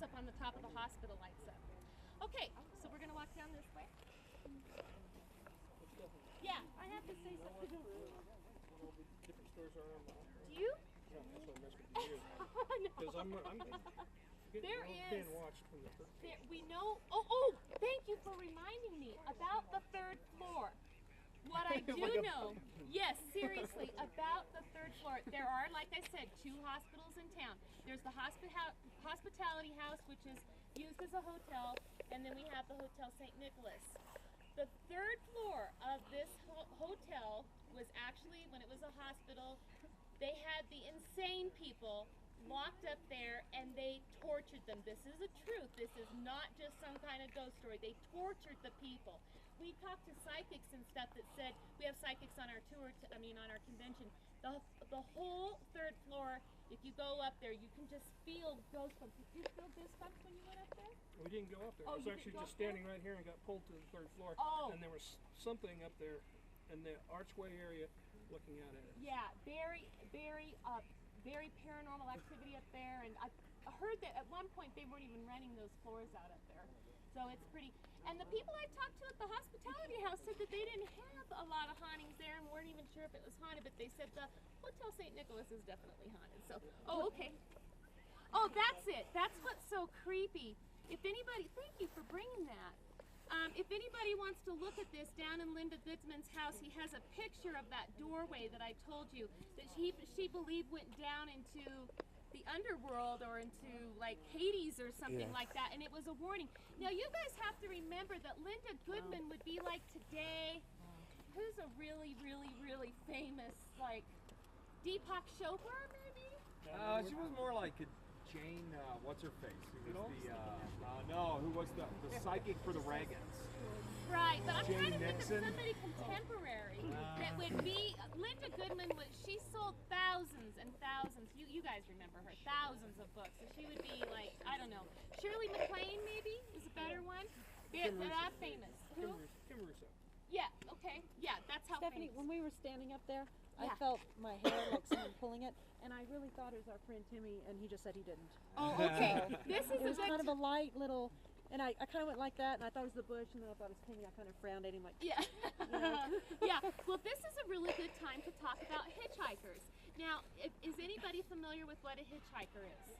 up on the top of the hospital lights up. Okay, so we're going to walk down this way. Yeah, I have to say something. Different stores are online. Do you? Yeah, that's what I messed with you. Because I'm being watched from the third floor. We know. Oh, thank you for reminding me about the third floor. What I do know, yes, seriously, about the third floor. There are, like I said, 2 hospitals in town. There's the Hospitality House, which is used as a hotel, and then we have the Hotel St. Nicholas. The third floor of this hotel was actually, when it was a hospital, they had the insane people locked up there and they tortured them. This is a truth. This is not just some kind of ghost story. They tortured the people. We talked to psychics and stuff that said, we have psychics on our tour, on our convention. The whole third floor, if you go up there, you can just feel goosebumps. Did you feel goosebumps when you went up there? We didn't go up there. Oh, I was actually just standing right here and got pulled to the third floor. Oh. And there was something up there in the archway area looking out at it. Yeah, very paranormal activity up there. And I heard that at one point they weren't even renting those floors out up there. So it's pretty. And the people I talked to at the Hospitality House said that they didn't have a lot of hauntings there and weren't even sure if it was haunted, but they said the Hotel St. Nicholas is definitely haunted. So, okay. Oh, that's it. That's what's so creepy. If anybody, thank you for bringing that. If anybody wants to look at this, down in Linda Goodsman's house, he has a picture of that doorway that I told you that she believed went down into the underworld or into like Hades or something like that, and it was a warning. Now you guys have to remember that Linda Goodman would be like today, who's a really famous, like Deepak Chopra maybe? She was more like a Jane, what's her face? Who was who was the psychic for the Reagans? Right, but I'm Jane trying to think Nixon? of somebody contemporary that would be. Linda Goodman she sold thousands and thousands. You guys remember her? Thousands of books. So she would be like, I don't know, Shirley MacLaine maybe is a better one. They're that famous. Who? Kim Russo. Yeah. Okay. Yeah, that's how. Stephanie, famous. when we were standing up there, Yeah. I felt my hair like someone pulling it, and I really thought it was our friend Timmy, and he just said he didn't. Oh, okay. This is It was a good kind of a light little, and I kind of went like that, and I thought it was the bush, and then I thought it was Timmy. I kind of frowned at him like, Yeah. Yeah. Well, this is a really good time to talk about hitchhikers. Now, is anybody familiar with what a hitchhiker is?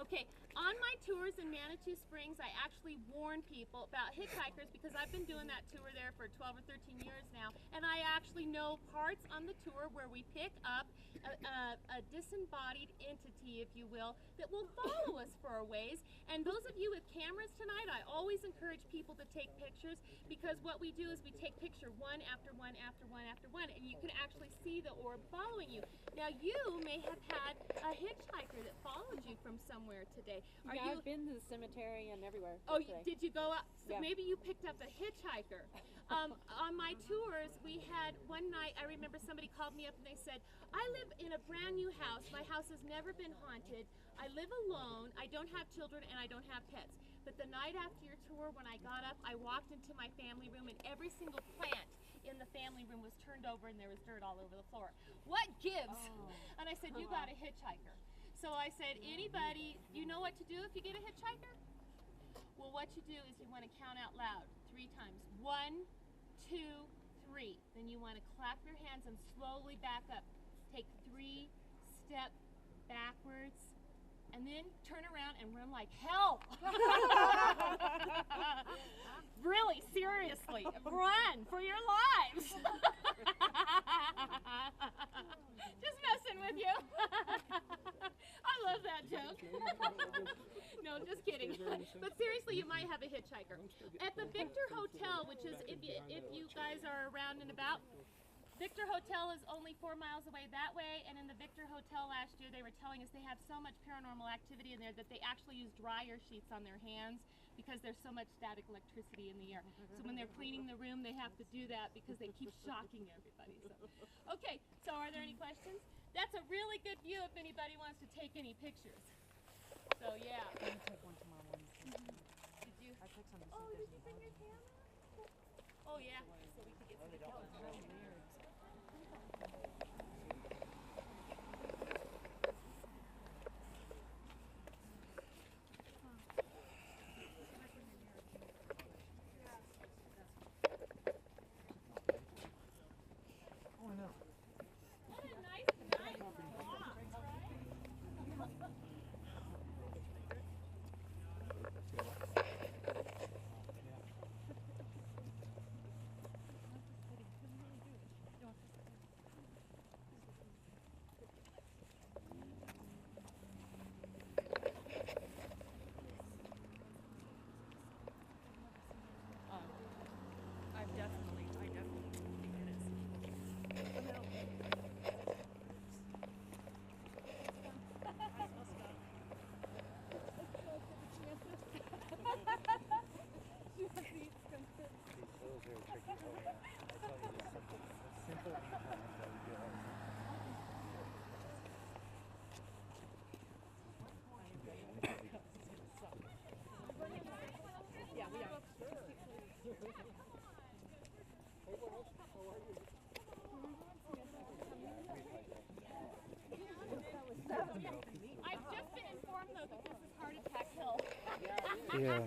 Okay, on my tours in Manitou Springs, I actually warn people about hitchhikers because I've been doing that tour there for 12 or 13 years now, and I actually know parts on the tour where we pick up a disembodied entity, if you will, that will follow us for a ways. And those of you with cameras tonight, I always encourage people to take pictures because what we do is we take picture one after one after one after one, and you can actually see the orb following you. Now, you may have had a hitchhiker that followed you from somewhere today. I've been to the cemetery and everywhere. Oh, today. did you go up? So Yeah. maybe you picked up a hitchhiker. On my tours, we had one night, I remember somebody called me up and they said, I live in a brand new house. My house has never been haunted. I live alone. I don't have children and I don't have pets. But the night after your tour, when I got up, I walked into my family room and every single plant in the family room was turned over and there was dirt all over the floor. What gives? And I said, you got a hitchhiker. So I said, anybody, you know what to do if you get a hitchhiker? Well, what you do is you want to count out loud 3 times. 1, 2, 3. Then you want to clap your hands and slowly back up. Take 3 steps backwards and then turn around and run like hell. Really, seriously, run for your lives. Just messing with you. I love that joke. No, just kidding. But seriously, you might have a hitchhiker. At the Victor Hotel, which is, if you guys are around and about, Victor Hotel is only 4 miles away that way, and in the Victor Hotel last year they were telling us they have so much paranormal activity in there that they actually use dryer sheets on their hands because there's so much static electricity in the air. So when they're cleaning the room they have to do that because they keep shocking everybody. So, okay, so are there any questions? That's a really good view if anybody wants to take any pictures. So yeah. I'm gonna take one tomorrow morning. Did you? I took some to see Oh, if did there's you bring any your camera? Oh yeah, so we could get some pictures. I've just been informed though that this is Heart Attack Hill. Yeah.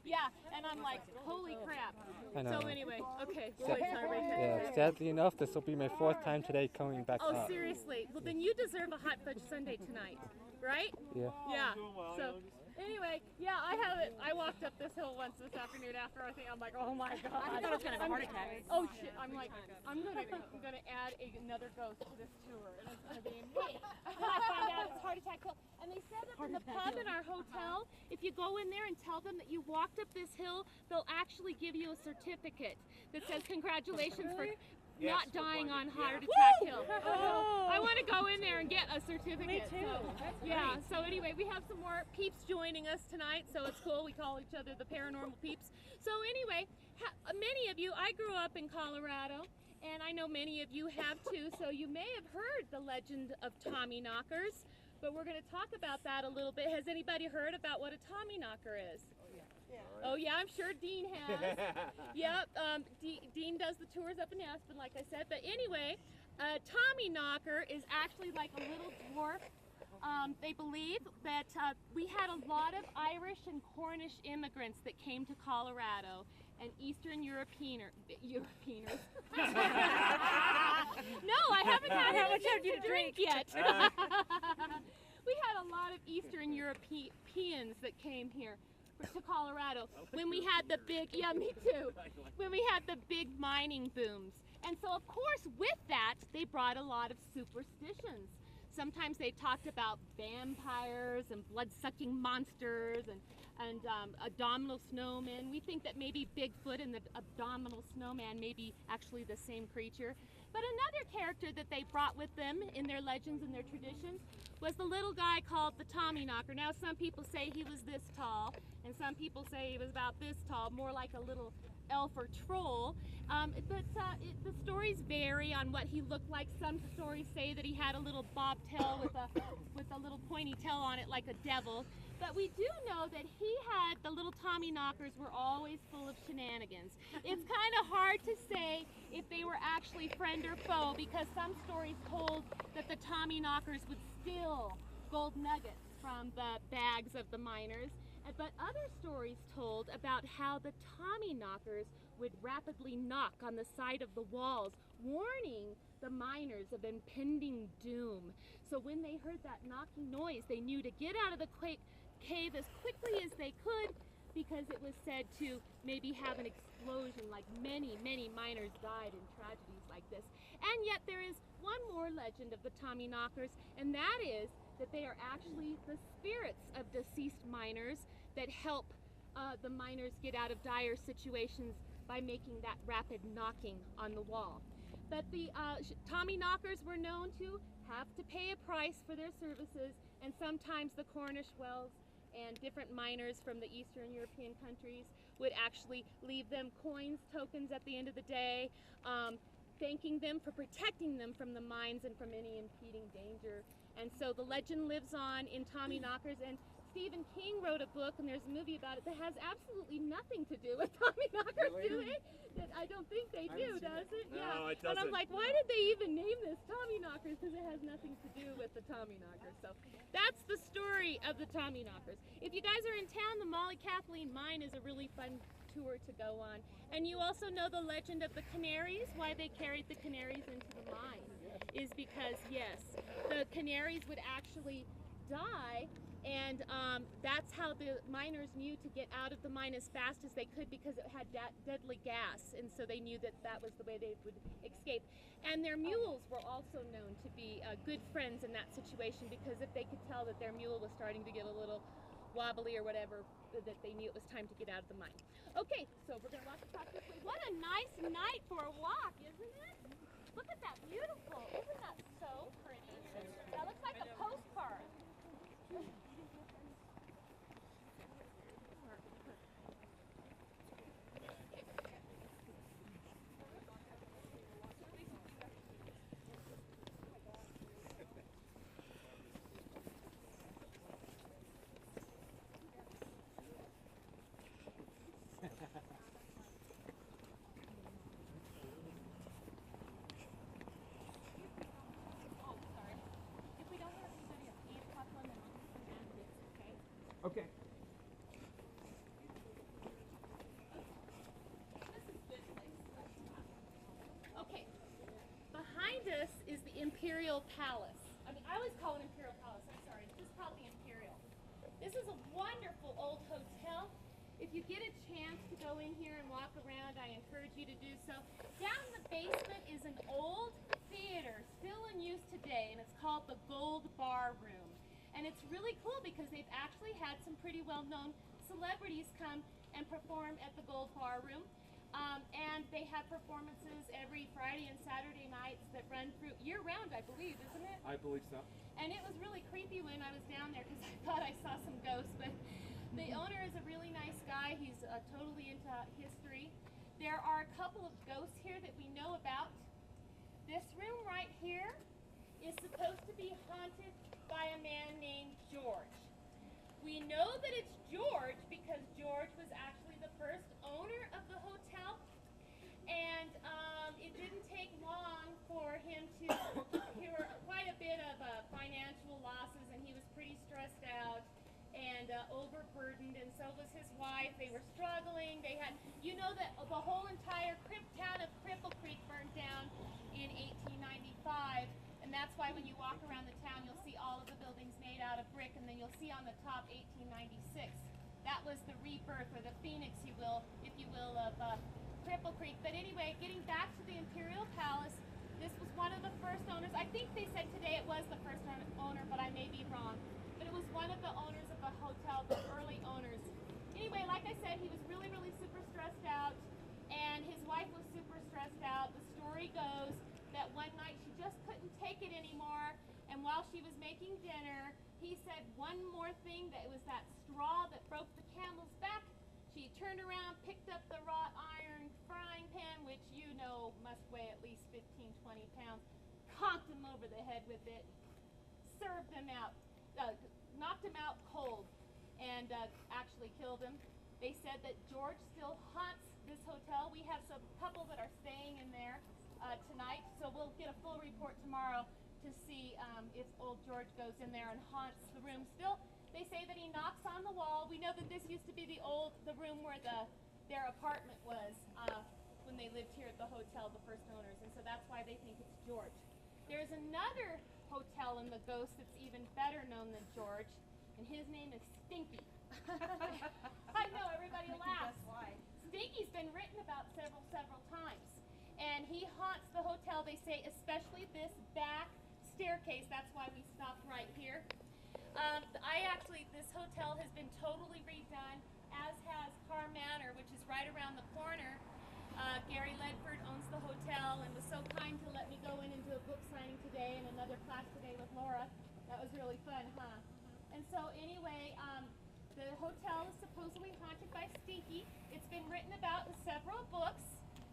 Yeah, and I'm like, holy crap. I know. So anyway, okay. We'll wait till I raise Yeah, it. sadly enough, this will be my 4th time today coming back Oh, up. seriously? Well, then you deserve a hot fudge sundae tonight, right? Yeah. Yeah. So, anyway, yeah, I have it. I walked up this hill once this afternoon after I think I'm like, oh my god. I thought it was gonna have a heart attack. Oh shit! I'm like, I'm gonna add another ghost to this tour, and it's gonna be me. I find out it's Heart Attack Hill, and they said that in the pub in our hotel, if you go in there and tell them that you walked up this hill, they'll actually give you a certificate that says congratulations for not dying on Heart Attack Hill. I want to go in there and get a certificate. Me too. So, That's yeah. great. So anyway, we have some more peeps joining us tonight, so it's cool. We call each other the paranormal peeps. So anyway, many of you, I grew up in Colorado, and I know many of you have too. So you may have heard the legend of Tommy Knockers, but we're going to talk about that a little bit. Has anybody heard about what a Tommy Knocker is? Oh yeah, I'm sure Dean has. Yep, Dean does the tours up in Aspen, like I said. But anyway, Tommy Knocker is actually like a little dwarf. They believe that we had a lot of Irish and Cornish immigrants that came to Colorado, and Eastern Europeaners. No, I haven't had anything to drink yet. We had a lot of Eastern Europeans that came here to Colorado when we had the big, me too, when we had the big mining booms. And so of course with that they brought a lot of superstitions. Sometimes they talked about vampires and blood-sucking monsters and abdominal snowmen. We think that maybe Bigfoot and the abdominal snowman may be actually the same creature. But another character that they brought with them in their legends and their traditions was the little guy called the Tommy Knocker. Now some people say he was this tall, and some people say he was about this tall, more like a little elf or troll. The stories vary on what he looked like. Some stories say that he had a little bobtail with a little pointy tail on it like a devil. But we do know that the little Tommy Knockers were always full of shenanigans. It's kind of hard to say if they were actually friend or foe, because some stories told that the Tommy Knockers would steal gold nuggets from the bags of the miners. But other stories told about how the Tommy Knockers would rapidly knock on the side of the walls, warning the miners of impending doom. So when they heard that knocking noise, they knew to get out of the cave as quickly as they could, because it was said to maybe have an explosion, like many, many miners died in tragedies like this. And yet there is one more legend of the Tommy Knockers, and that is that they are actually the spirits of deceased miners that help the miners get out of dire situations by making that rapid knocking on the wall. But the Tommy Knockers were known to have to pay a price for their services, and sometimes the Cornish wells and different miners from the Eastern European countries would actually leave them coins, tokens at the end of the day, thanking them for protecting them from the mines and from any impeding danger. And so the legend lives on in Tommy Knockers, and Stephen King wrote a book, and there's a movie about it that has absolutely nothing to do with Tommy Knockers, do they? I don't think they do, does it? No, yeah. it doesn't. And I'm like, why did they even name this Tommy Knockers? Because it has nothing to do with the Tommy Knockers. So that's the story of the Tommy Knockers. If you guys are in town, the Molly Kathleen Mine is a really fun tour to go on. And you also know the legend of the canaries. Why they carried the canaries into the mine is because, yes, the canaries would actually die, and that's how the miners knew to get out of the mine as fast as they could, because it had deadly gas, and so they knew that that was the way they would escape. And their mules were also known to be good friends in that situation, because if they could tell that their mule was starting to get a little wobbly or whatever, that they knew it was time to get out of the mine. Okay, so we're going to walk across this way. What a nice night for a walk, isn't it? Look at that, beautiful. Isn't that so pretty? That looks like a postcard. Okay. Okay. Behind us is the Imperial Palace. I mean, I always call it Imperial Palace. I'm sorry. This is called the Imperial. This is a wonderful old hotel. If you get a chance to go in here and walk around, I encourage you to do so. Down in the basement is an old theater, still in use today, and it's called the Gold Bar Room. And it's really cool because they've actually had some pretty well-known celebrities come and perform at the Gold Bar Room. And they have performances every Friday and Saturday nights that run through year-round, I believe, isn't it? I believe so. And it was really creepy when I was down there because I thought I saw some ghosts, but the owner is a really nice guy. He's totally into history. There are a couple of ghosts here that we know about. This room right here is supposed to be haunted by a man named George. We know that it's George because George was actually the first owner of the hotel, and it didn't take long for him to incur quite a bit of financial losses, and he was pretty stressed out and overburdened, and so was his wife. They were struggling. They had, you know, that the whole entire town of Cripple Creek burned down in 1895. And that's why when you walk around the town, you'll see all of the buildings made out of brick, and then you'll see on the top 1896. That was the rebirth, or the phoenix, if you will, of Cripple Creek. But anyway, getting back to the Imperial Palace, this was one of the first owners. I think they said today it was the first owner, but I may be wrong. But it was one of the owners of the hotel, the early owners. Anyway, like I said, he was really, really super stressed out, and his wife was super stressed out. The story goes that one night she just couldn't take it anymore, and while she was making dinner, he said one more thing, that it was that straw that broke the camel's back. She turned around, picked up the wrought iron frying pan, which you know must weigh at least 15, 20 pounds, conked him over the head with it, served him out, knocked him out cold, and actually killed him. They said that George still haunts this hotel. We have some couple that are staying in there tonight, so we'll get a full report tomorrow to see if old George goes in there and haunts the room still. They say that he knocks on the wall. We know that this used to be the room where their apartment was when they lived here at the hotel, the first owners, and so that's why they think it's George. There's another hotel in the Ghost that's even better known than George, and his name is Stinky. I know, everybody laughs. Why? Stinky's been written about several times, and he haunts the hotel, they say, especially this back staircase. That's why we stopped right here. This hotel has been totally redone, as has Carr Manor, which is right around the corner. Gary Ledford owns the hotel and was so kind to let me go in and do a book signing today and another class today with Laura. That was really fun, huh? And so anyway, the hotel is supposedly haunted by Stinky. It's been written about in several books.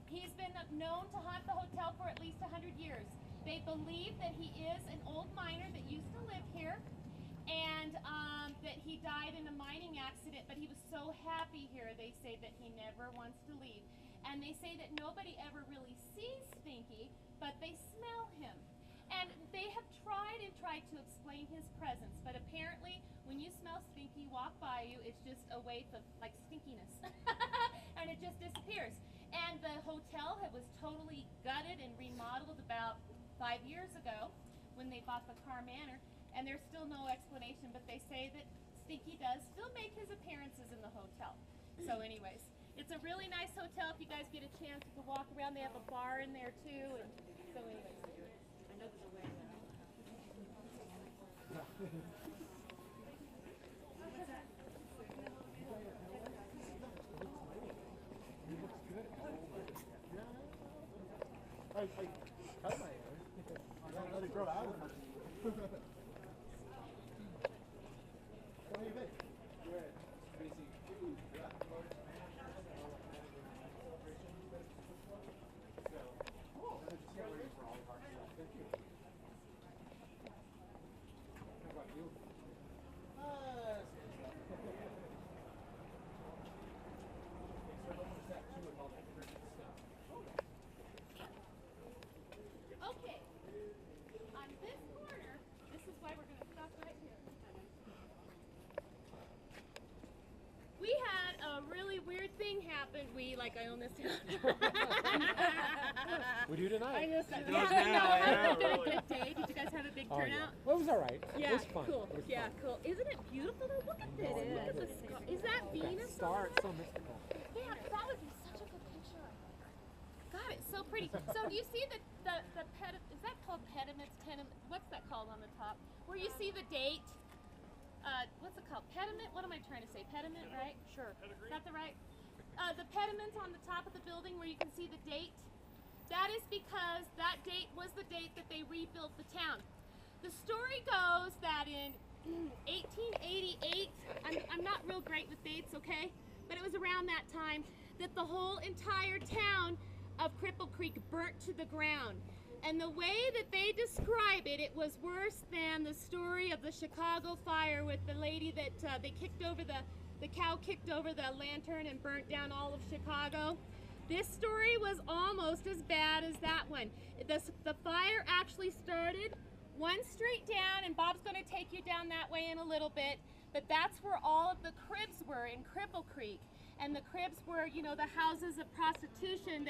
He's been known to haunt the hotel for at least 100 years. They believe that he is an old miner that used to live here, and that he died in a mining accident, but he was so happy here, they say, that he never wants to leave. And they say that nobody ever really sees Stinky, but they smell him. And they have tried to explain his presence, but apparently when you smell Stinky walk by you, it's just a waif of like stinkiness. And it just disappears. And the hotel was totally gutted and remodeled about 5 years ago when they bought the Carr Manor, and there's still no explanation, but they say that Stinky does still make his appearances in the hotel. So anyways, it's a really nice hotel. If you guys get a chance to walk around, they have a bar in there too, and so anyways. I know there's a way there. I cut my hair. I don't let it grow out. What do you think? Good. Busy. Yeah. Thank you. How about you? we, like I own this town. We do tonight. I just, She yeah, does now, no, yeah. has it been a good day? Did you guys have a big Oh, yeah. turnout? Well, it was all right. Yeah, It was fun. cool. It was Yeah, fun. cool. Isn't it beautiful though? Look at this. Look at the sky. Is that Venus? Star, over it's so there? mystical. Yeah, that would be such a good picture. God, it's so pretty. So do you see the is that called pediments? What's that called on the top? Where you see the date? What's it called? Pediment? What am I trying to say? Pediment, right? Sure. Is that the right? The pediment on the top of the building where you can see the date. That is because that date was the date that they rebuilt the town. The story goes that in 1888, I'm not real great with dates, okay? But it was around that time that the whole entire town of Cripple Creek burnt to the ground. And the way that they describe it, it was worse than the story of the Chicago fire with the lady that they kicked over the cow kicked over the lantern and burnt down all of Chicago. This story was almost as bad as that one. The fire actually started one street down, and Bob's going to take you down that way in a little bit, but that's where all of the cribs were in Cripple Creek. And the cribs were, you know, the houses of prostitution that